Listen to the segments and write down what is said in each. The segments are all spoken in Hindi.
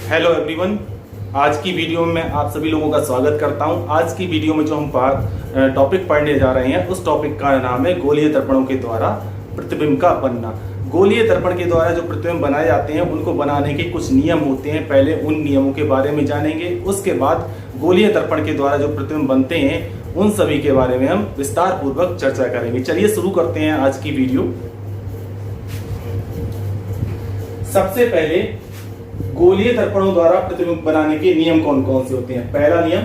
हेलो एवरीवन, आज की वीडियो में आप सभी लोगों का स्वागत करता हूं। आज की वीडियो में जो हम टॉपिक पढ़ने जा रहे हैं, उस टॉपिक का नाम है गोलीय दर्पणों के द्वारा प्रतिबिंब का बनना। गोलीय दर्पण के द्वारा जो प्रतिबिंब बनाए जाते हैं, उनको बनाने के कुछ नियम होते हैं। पहले उन नियमों के बारे में जानेंगे, उसके बाद गोलीय दर्पण के द्वारा जो प्रतिबिंब बनते हैं उन सभी के बारे में हम विस्तार पूर्वक चर्चा करेंगे। चलिए शुरू करते हैं आज की वीडियो। सबसे पहले गोलीय दर्पणों द्वारा प्रतिबिंब बनाने के नियम कौन कौन से होते हैं। पहला नियम,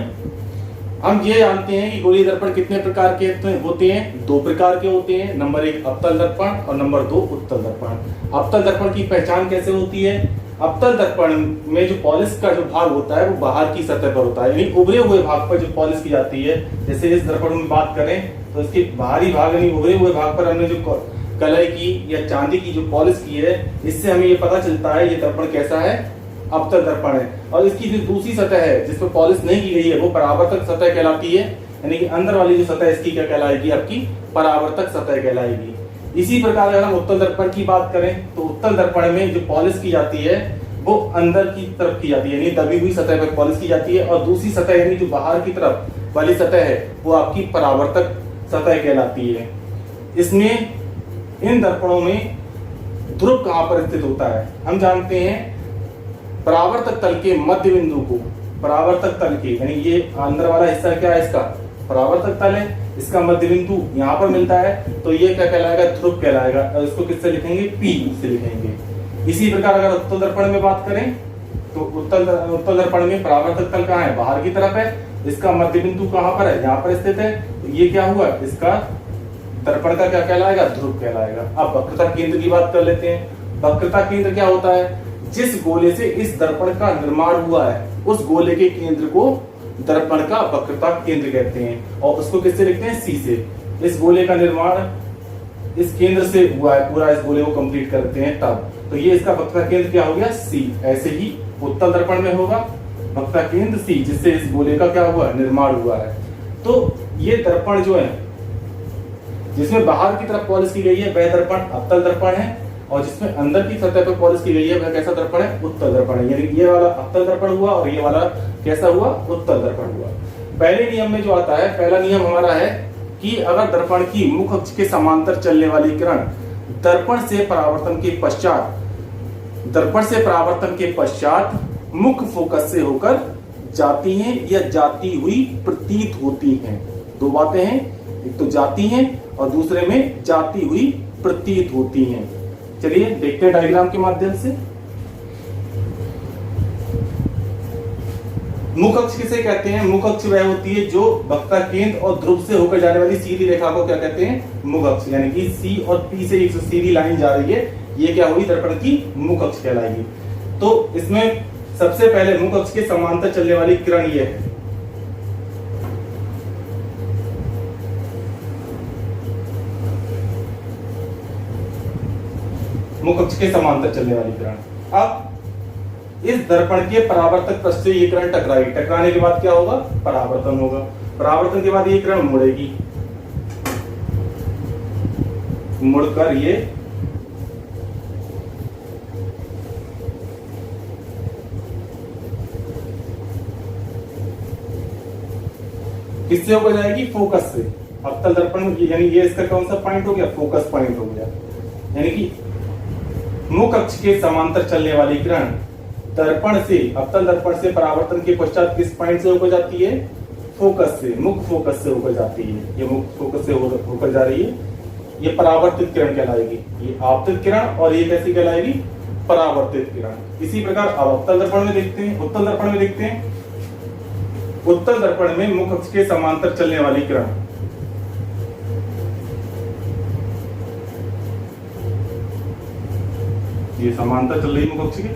हम ये जानते हैं कि गोलीय दर्पण कितने प्रकार के होते हैं। दो प्रकार के होते हैं। नंबर 1 अवतल दर्पण और नंबर 2 उत्तल दर्पण। अवतल दर्पण की पहचान कैसे होती है? अवतल दर्पण में जो पॉलिश का जो भाग होता है वो बाहर की सतह पर होता है, यानी उभरे हुए भाग पर जो पॉलिश की जाती है। जैसे इस दर्पण में बात करें तो इसके बाहरी भाग यानी उभरे हुए भाग पर हमने जो कलर की या चांदी की जो पॉलिश की है, इससे हमें ये पता चलता है ये दर्पण कैसा है, अवतल दर्पण है। और इसकी जो दूसरी सतह है जिस पर पॉलिश नहीं की गई है वो परावर्तक सतह कहलाती है, यानी कि अंदर वाली जो सतह इसकी क्या कहलाएगी, आपकी परावर्तक सतह कहलाएगी। इसी प्रकार अगर हम उत्तल दर्पण की बात करें तो उत्तल दर्पण में जो पॉलिश की जाती है वो अंदर की तरफ की जाती है, यानी दबी हुई सतह पर पॉलिश की जाती है। और दूसरी सतह यानी जो बाहर की तरफ वाली सतह है वो आपकी परावर्तक सतह कहलाती है। इसमें इन दर्पणों में ध्रुव कहां पर स्थित होता है? हम जानते हैं परावर्तक तल के मध्य बिंदु को, परावर्तक तल के यानी ये अंदर वाला हिस्सा क्या है, इसका परावर्तक तल है, इसका मध्य बिंदु यहाँ पर मिलता है, तो ये क्या कहलाएगा, ध्रुव कहलाएगा। और इसको किससे लिखेंगे, P से लिखेंगे। इसी प्रकार अगर उत्तल दर्पण में बात करें तो उत्तल दर्पण में परावर्तक तल कहाँ है, बाहर की तरफ है, इसका मध्य बिंदु कहाँ पर है, यहाँ पर स्थित है। तो ये क्या हुआ, इसका दर्पण का क्या कहलाएगा, ध्रुव कहलाएगा। अब वक्रता केंद्र की बात कर लेते हैं। वक्रता केंद्र क्या होता है? जिस गोले से इस दर्पण का निर्माण हुआ है उस गोले के केंद्र को दर्पण का वक्रता केंद्र कहते हैं। और उसको किससे लिखते हैं, C से। इस गोले का निर्माण इस केंद्र से हुआ है, पूरा इस गोले को कंप्लीट करते हैं तब, तो ये इसका वक्रता केंद्र क्या हो गया, C। ऐसे ही उत्तल दर्पण में होगा वक्रता केंद्र C, जिससे इस गोले का क्या हुआ, निर्माण हुआ है। तो ये दर्पण जो है जिसमें बाहर की तरफ पॉलिश की गई है वह दर्पण अवतल दर्पण है, और जिसमें अंदर की सतह पर पॉलिश की गई है वह कैसा दर्पण है, उत्तल दर्पण है। यानी ये वाला अवतल दर्पण हुआ और ये वाला कैसा हुआ, उत्तल दर्पण हुआ। पहले नियम में जो आता है, पहला नियम हमारा है कि अगर दर्पण की मुख अक्ष के समांतर चलने वाली किरण दर्पण से परावर्तन के पश्चात मुख्य फोकस से होकर जाती हैं या जाती हुई प्रतीत होती हैं। दो बातें हैं, एक तो जाती हैं और दूसरे में जाती हुई प्रतीत होती हैं। चलिए देखते हैं डायग्राम के माध्यम से। मुख अक्ष किसे कहते हैं? मुख अक्ष वह होती है जो वक्रता केंद्र और ध्रुव से होकर जाने वाली सीधी रेखा को क्या कहते हैं, मुख अक्ष। यानी कि C और P से एक सीधी लाइन जा रही है, ये क्या हुई, दर्पण की मुख अक्ष कहलाएगी। तो इसमें सबसे पहले मुख अक्ष के समांतर चलने वाली किरण ये है। मुख अक्ष के समांतर चलने वाली किरण। अब इस दर्पण के परावर्तक पृष्ठ से ये किरण टकराएगी, टकराने के बाद क्या होगा, परावर्तन होगा। परावर्तन के बाद ये किरण मुड़ेगी, मुड़कर ये किससे होकर जाएगी, फोकस से। अवतल दर्पण में यानी ये इसका कौन सा पॉइंट हो गया, फोकस पॉइंट हो गया। यानी कि मुख अक्ष के समांतर चलने वाली किरण दर्पण से, अवतल दर्पण से परावर्तन के पश्चात किस पॉइंट से होकर जाती है, फोकस से, मुख्य फोकस से होकर जाती है। ये मुख्य फोकस से होकर जा रही है, ये परावर्तित किरण कहलाएगी। ये आपतित किरण और ये कैसी कहलाएगी, परावर्तित किरण। इसी प्रकार अब उत्तल दर्पण में देखते हैं। उत्तल दर्पण में देखते हैं, उत्तल दर्पण में मुख अक्ष के समांतर चलने वाली किरण ये समांतर चल रही मुख अक्ष के,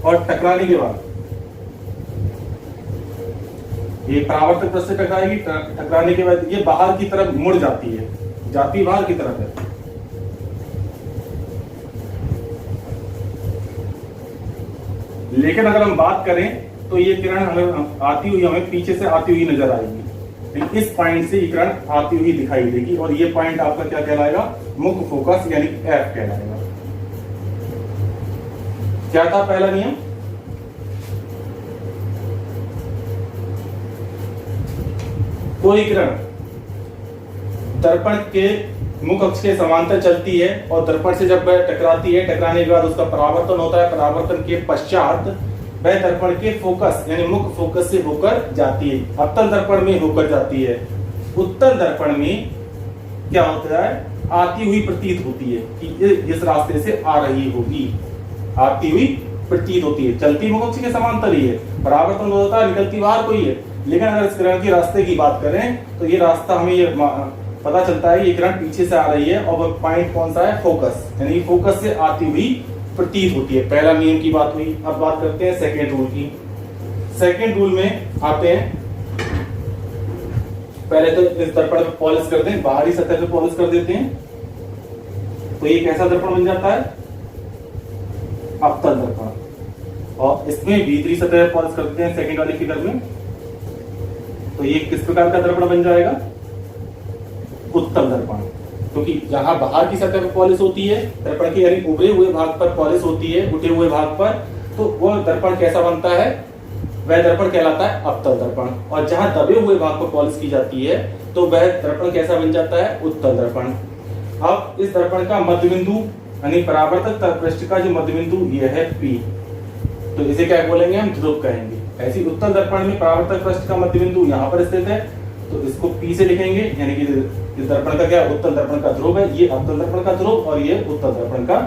और टकराने के बाद ये परावर्तक पृष्ठ से टकराएगी। टकराने के बाद ये बाहर की तरफ मुड़ जाती है, जाती बाहर की तरफ है। लेकिन अगर हम बात करें तो ये किरण हमें आती हुई, हमें पीछे से आती हुई नजर आएगी। इस पॉइंट से ये किरण आती हुई दिखाई देगी और ये पॉइंट आपका क्या कहलाएगा, मुख्य फोकस यानी F कहलाएगा। क्या था पहला नियम? कोई किरण दर्पण के मुख अक्ष के समांतर चलती है और दर्पण से जब वह टकराती है, टकराने के बाद उसका परावर्तन होता है, परावर्तन के पश्चात वह दर्पण के फोकस यानी मुख फोकस से होकर जाती है, अवतल दर्पण में होकर जाती है। उत्तल दर्पण में क्या होता है? आती हुई प्रतीत होती है कि ये इस रास्ते से आ रही होगी, आती हुई प्रतीत होती है, चलती मुख अक्ष के समांतर ही है, परावर्तन होता है, निकलती बाहर कोई है। लेकिन अगर इस किरण के रास्ते की बात करें तो ये रास्ता हमें ये पता चलता है ये किरण पीछे से आ रही है और वह पॉइंट कौन सा है? फोकस, यानी फोकस से आती हुई प्रतीत होती है। पहला नियम की बात हुई। अब बात करते हैं सेकेंड रूल की। सेकेंड रूल में आते हैं, पहले तो इस दर्पण पे पॉलिश कर दें, बाहरी सतह पे पॉलिश कर देते हैं तो ये कैसा दर्पण बन जाता है? अवतल दर्पण। और इसमें भीतरी सतह पे पॉलिश कर देते हैं सेकेंड वाली फिगर में, तो ये किस प्रकार का दर्पण बन जाएगा? उत्तल दर्पण। क्योंकि जहां बाहर की सतह पर पॉलिश होती है दर्पण के यानी उभरे हुए भाग पर पॉलिश होती है, उठे हुए भाग पर, तो वह दर्पण कैसा बनता है? वह दर्पण कहलाता है अवतल दर्पण। और जहां दबे हुए भाग पर पॉलिश की जाती है तो वह दर्पण कैसा बन जाता है? उत्तल दर्पण। अब इस दर्पण का मध्य बिंदु यानी परावर्तक तलपृष्ठ का जो मध्य बिंदु यह है P, तो इसे क्या बोलेंगे? हम ध्रुव कहेंगे। ऐसी उत्तल दर्पण में परावर्तक पृष्ठ का मध्य बिंदु यहाँ पर स्थित है, तो इसको P से लिखेंगे, यानी कि दर्पण का क्या? उत्तल दर्पण का ध्रुव है, ये अवतल दर्पण का ध्रुव और ये उत्तल दर्पण का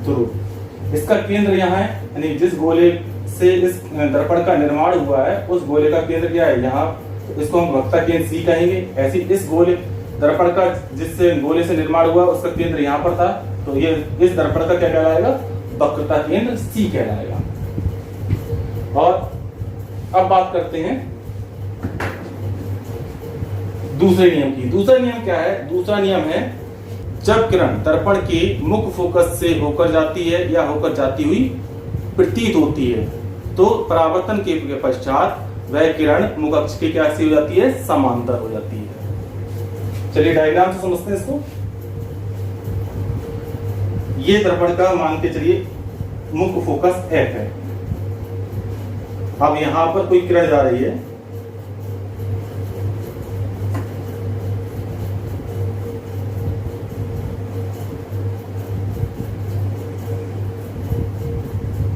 ध्रुव। इसका केंद्र यहाँ है, यानी जिस गोले से इस दर्पण का निर्माण हुआ है उस गोले का केंद्र क्या है? यहाँ, तो इसको हम वक्रता केंद्र C कहेंगे। ऐसी इस गोले दर्पण का जिस गोले से निर्माण हुआ उसका केंद्र यहाँ पर था, तो ये इस दर्पण का क्या कहलाएगा? वक्रता केंद्र C कहलाएगा। और अब बात करते हैं दूसरे नियम की। दूसरा नियम क्या है? दूसरा नियम है जब किरण दर्पण के मुख्य फोकस से होकर जाती है या होकर जाती हुई प्रतीत होती है तो परावर्तन के पश्चात वह किरण मुख अक्ष के क्या सी हो जाती है? समांतर हो जाती है। चलिए डायग्राम से समझते हैं इसको। ये दर्पण का मान के चलिए मुख्य फोकस F है। अब यहां पर कोई किरण जा रही है,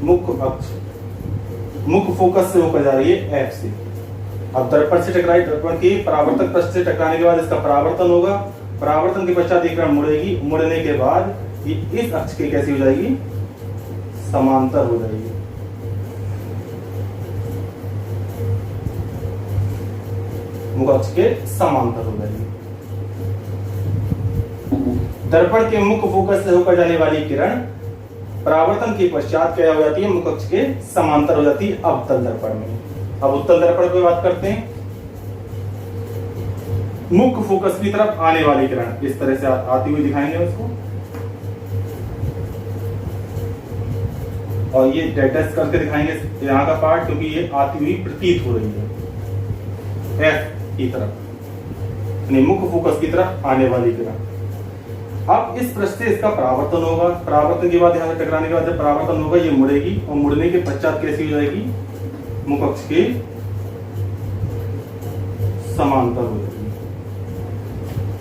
मुख्य अक्ष मुख्य फोकस से होकर जा रही है F से। अब दर्पण से टकराई, दर्पण की परावर्तक पृष्ठ से टकराने के बाद इसका परावर्तन होगा, परावर्तन के पश्चात ये किरण मुड़ेगी, मुड़ने के बाद ये इस अक्ष के कैसी हो जाएगी? समांतर हो जाएगी। मुख अक्ष के समांतर हो जाएगी। दर्पण के मुख्य फोकस से होकर जाने वाली किरण परावर्तन के पश्चात क्या हो जाती है? मुख अक्ष के समांतर हो जाती है अवतल दर्पण में। अब उत्तल दर्पण की बात करते हैं। मुख्य फोकस की तरफ आने वाली किरण इस तरह से आती हुई दिखाएंगे उसको, और ये डेटेस्ट करके दिखाएंगे यहाँ का पार्ट, क्योंकि ये आती हुई प्रतीत हो रही है F की तरफ, मुख्य फोकस की तरफ आने वाली किरण। अब इस पृष्ठ से इसका परावर्तन होगा, परावर्तन के बाद यहाँ से टकराने के बाद जब परावर्तन होगा ये मुड़ेगी, और मुड़ने के पश्चात कैसी हो जाएगी? मुख अक्ष के समांतर हो जाएगी।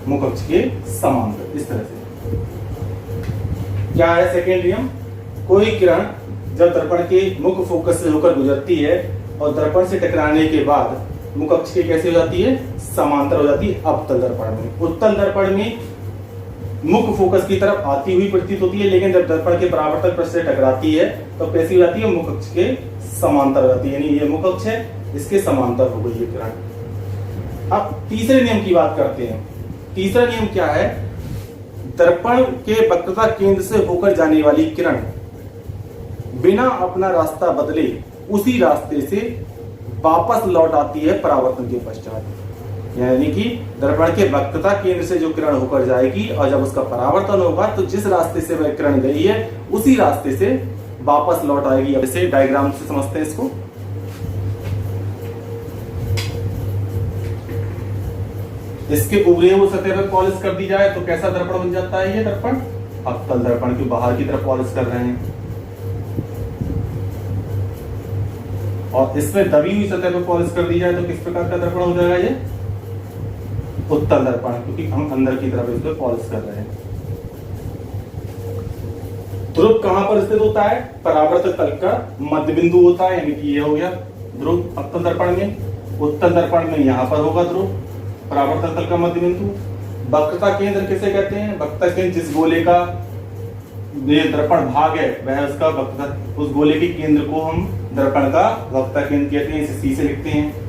मुख अक्ष के समांतर इस तरह से। क्या है सेकेंड नियम? कोई किरण जब दर्पण के मुख्य फोकस से होकर गुजरती है और दर्पण से टकराने के बाद मुख अक्ष के कैसे हो जाती है? समांतर हो जाती है अवतल दर्पण में। उत्तल दर्पण में मुख्य फोकस की तरफ आती हुई प्रतीत होती है, लेकिन जब दर्पण के परावर्तक पृष्ठ से टकराती है तो कैसी हो जाती है? मुख अक्ष के समांतर हो जाती है, यानी ये मुख अक्ष है, इसके समांतर हो गई ये किरण। अब तीसरे नियम की बात करते हैं। तीसरा नियम क्या है? दर्पण के वक्रता केंद्र से होकर जाने वाली किरण बिना अपना रास्ता बदले उसी रास्ते से वापस लौट आती है परावर्तन के पश्चात, यानी कि दर्पण के वक्रता केंद्र से जो किरण होकर जाएगी और जब उसका परावर्तन होगा तो जिस रास्ते से वह किरण गई है उसी रास्ते से वापस लौट आएगी। अब इसे डायग्राम से समझते हैं इसको। इसके उभरे हुए सतह पर पॉलिश कर दी जाए तो कैसा दर्पण बन जाता है? ये दर्पण अवतल दर्पण के बाहर की तरफ पॉलिश कर रहे हैं। और इसमें दबी हुई सतह पर पॉलिश कर दी जाए तो किस प्रकार का दर्पण हो जाएगा? ये उत्तल दर्पण, क्योंकि हम अंदर की तरफ इसको पॉलिश कर रहे हैं। ध्रुव कहां पर स्थित होता है? परावर्तक तल का मध्य बिंदु होता है, यानी कि ये हो गया ध्रुव अवतल दर्पण में। उत्तल दर्पण में यहां पर होगा ध्रुव, परावर्तक तल का मध्य बिंदु। वक्रता केंद्र किसे कहते हैं? वक्रता केंद्र जिस गोले का ये दर्पण भाग है वह उसका वक्रता, उस गोले के केंद्र को हम दर्पण का वक्रता केंद्र कहते हैं, इसे सी से लिखते हैं।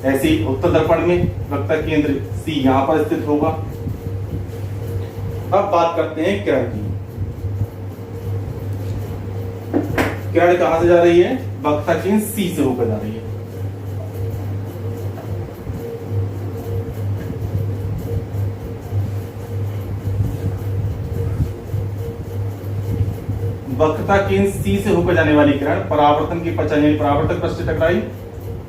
ऐसे ही उत्तल दर्पण में वक्रता केंद्र सी यहां पर स्थित होगा। अब बात करते हैं किरण की। किरण कहां से जा रही है? वक्रता केंद्र सी से होकर जा रही है। वक्रता केंद्र सी से होकर जाने वाली किरण परावर्तन की परावर्तक पृष्ठ से टकराई,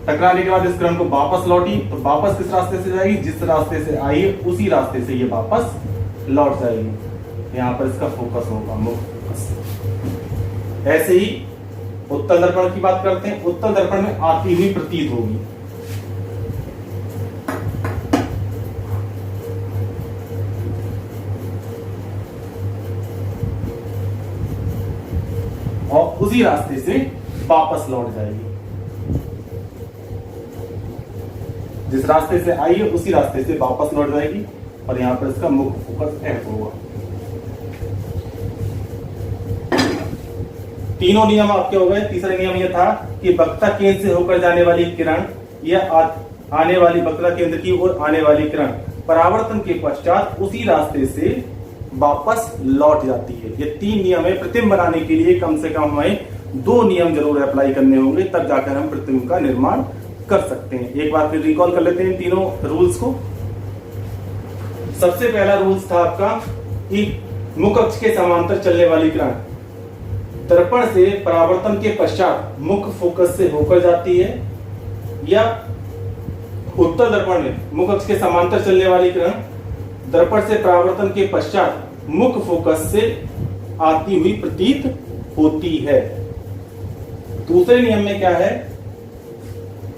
टकराने के बाद इस किरण को वापस लौटी, तो वापस किस रास्ते से जाएगी? जिस रास्ते से आई है उसी रास्ते से ये वापस लौट जाएगी। यहां पर इसका फोकस होगा, मुख्य फोकस। ऐसे ही उत्तल दर्पण की बात करते हैं। उत्तल दर्पण में आती हुई प्रतीत होगी। और उसी रास्ते से वापस लौट जाएगी। जिस रास्ते से आई है उसी रास्ते से वापस लौट जाएगी और यहां पर इसका मुख्य फोकस एफ होगा। तीनों नियम आपके हो गए। तीसरा नियम यह था कि वक्रता केंद्र से होकर जाने वाली किरण या आने वाली वक्रता केंद्र की ओर आने वाली किरण परावर्तन के पश्चात उसी रास्ते से वापस लौट जाती है। ये तीन नियम है। प्रतिबिंब बनाने के लिए कम से कम हमें 2 नियम जरूर अप्लाई करने होंगे, तब जाकर हम प्रतिबिंब का निर्माण कर सकते हैं। एक बार फिर रिकॉल कर लेते हैं तीनों रूल्स को। सबसे पहला रूल्स था आपका कि मुख अक्ष के समांतर चलने वाली किरण दर्पण से परावर्तन के पश्चात मुख्य फोकस से होकर जाती है, या उत्तल दर्पण में मुख अक्ष के समांतर चलने वाली किरण दर्पण से परावर्तन के पश्चात मुख्य फोकस से आती हुई प्रतीत होती है। दूसरे नियम में क्या है?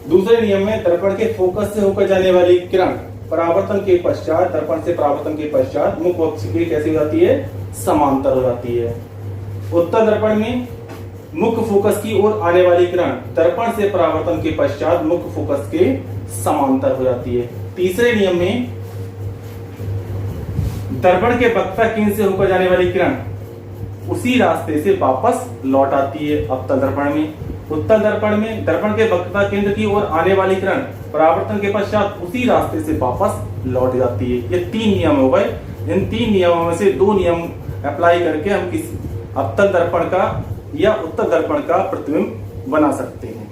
दूसरे नियम में दर्पण के फोकस से होकर जाने वाली किरण परावर्तन के पश्चात, दर्पण से परावर्तन के पश्चात मुख्य अक्ष के कैसी हो जाती है? समांतर हो जाती है। उत्तल दर्पण में मुख्य फोकस की ओर आने वाली किरण दर्पण से परावर्तन के पश्चात मुख्य फोकस के समांतर हो जाती है। तीसरे नियम में दर्पण के वक्रता केंद्र से होकर जाने वाली किरण उसी रास्ते से वापस लौट आती है अवतल दर्पण में। उत्तल दर्पण में दर्पण के वक्रता केंद्र की ओर आने वाली किरण परावर्तन के पश्चात उसी रास्ते से वापस लौट जाती है। ये 3 नियम हो गए। इन 3 नियमों में से 2 नियम अप्लाई करके हम किसी अवतल दर्पण का या उत्तल दर्पण का प्रतिबिंब बना सकते हैं।